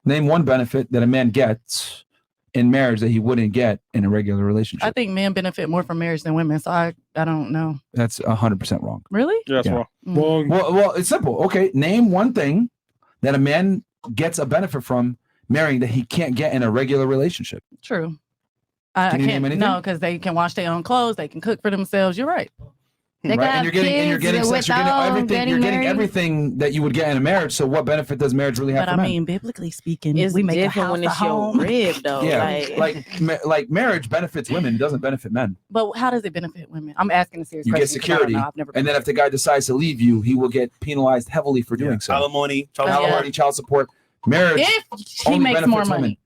Name one benefit that a man gets in marriage that he wouldn't get in a regular relationship. I think men benefit more from marriage than women, so I don't know. That's 100% wrong. Really? Yeah, that's wrong. Well, it's simple. Okay, name one thing that a man gets a benefit from marrying that he can't get in a regular relationship. True. Can I you name can't. anything? No, because they can wash their own clothes. They can cook for themselves. You're right. They Right? got And you're getting sex, you're getting everything. You're getting married. everything that you would get in a marriage. So what benefit does marriage really have But for I men? mean, biblically speaking, It's we make a different house when a it's your home. rib, though. Yeah, like marriage benefits women, it doesn't benefit men. But how does it benefit women? I'm asking a serious You question. get security, and then if the guy decides to leave you, he will get penalized heavily for doing so. Alimony, child support. Marriage if he only makes more benefits money.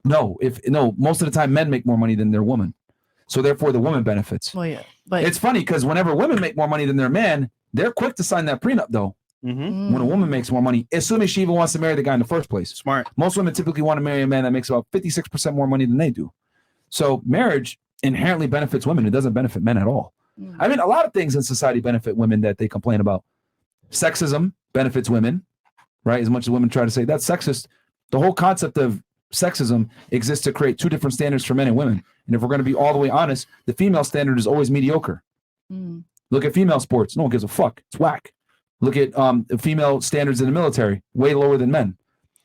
women. No, most of the time men make more money than their woman. So therefore the woman benefits. Well, yeah, but It's funny because whenever women make more money than their man, they're quick to sign that prenup though. Mm-hmm. When a woman makes more money, assuming she even wants to marry the guy in the first place. Smart. Most women typically want to marry a man that makes about 56% more money than they do. So marriage inherently benefits women. It doesn't benefit men at all. I mean, a lot of things in society benefit women that they complain about. Sexism benefits women, right? As much as women try to say that's sexist, the whole concept of sexism exists to create two different standards for men and women. And if we're going to be all the way honest, the female standard is always mediocre. Look at female sports. No one gives a fuck. It's whack. Look at female standards in the military, way lower than men.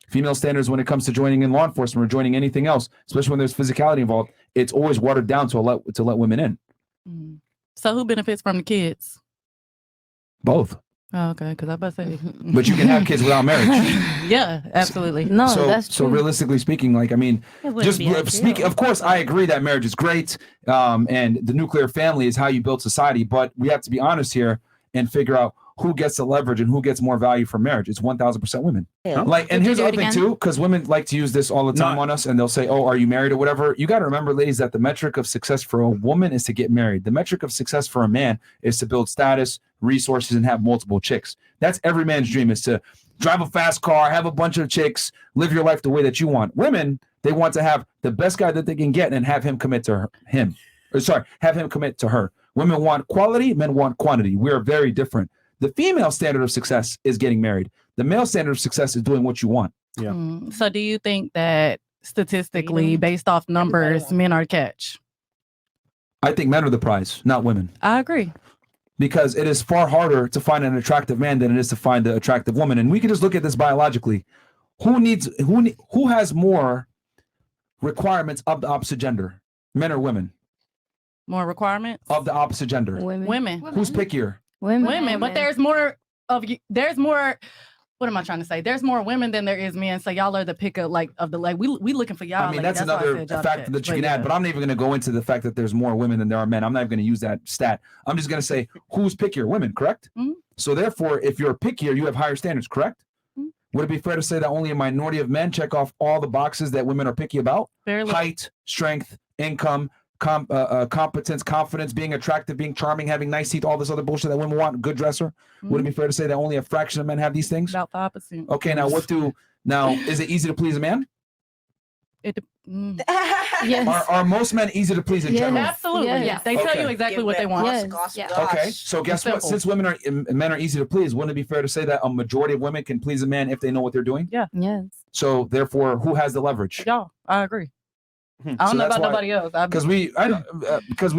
Female standards when it comes to joining in law enforcement or joining anything else, especially when there's physicality involved, it's always watered down to let women in. So who benefits from the kids? Both. Oh, okay, because I about to say. But you can have kids without marriage. Yeah, absolutely. No, so, that's true. so realistically speaking, like, I mean, just speaking, of course, I agree that marriage is great. And the nuclear family is how you build society. But we have to be honest here and figure out who gets the leverage and who gets more value from marriage. It's 1000% women. Yeah. Like, and Would you here's do the it other thing again? too, because women like to use this all the time on us, and they'll say, "Oh, are you married or whatever?" You got to remember, ladies, that the metric of success for a woman is to get married. The metric of success for a man is to build status, resources, and have multiple chicks. That's every man's dream, is to drive a fast car, have a bunch of chicks, live your life the way that you want. Women, they want to have the best guy that they can get and have him commit to have him commit to her. Women want quality, men want quantity. We are very different. The female standard of success is getting married. The male standard of success is doing what you want. Yeah. So do you think that statistically, based off numbers, men are catch? I think men are the prize, not women. I agree. Because it is far harder to find an attractive man than it is to find an attractive woman. And we can just look at this biologically. Who has more requirements of the opposite gender? Men or women? More requirements? Of the opposite gender. Women. Who's pickier? Women. But there's more what am I trying to say? There's more women than there is men. So y'all are the pickup we looking for y'all. I mean, like, that's another factor that you can add, but I'm not even going to go into the fact that there's more women than there are men. I'm not even going to use that stat. I'm just going to say who's pickier? Women, correct? So therefore, if you're pickier, you have higher standards, correct? Would it be fair to say that only a minority of men check off all the boxes that women are picky about? Height, strength, income, competence, confidence, being attractive, being charming, having nice teeth, all this other bullshit that women want, good dresser. Would it be fair to say that only a fraction of men have these things? About the opposite. Okay, now is it easy to please a man? Yes. Are most men easy to please in general? Absolutely. Yes. They tell you exactly what they want. Okay, so guess what? Since men are easy to please, wouldn't it be fair to say that a majority of women can please a man if they know what they're doing? Yeah. Yes. So therefore, who has the leverage? Y'all, I agree. I don't know about nobody else. Because we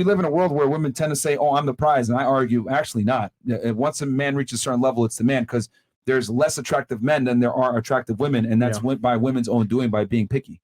live in a world where women tend to say, "Oh, I'm the prize," and I argue actually not. Once a man reaches a certain level, it's the man, because there's less attractive men than there are attractive women, and that's by women's own doing by being picky.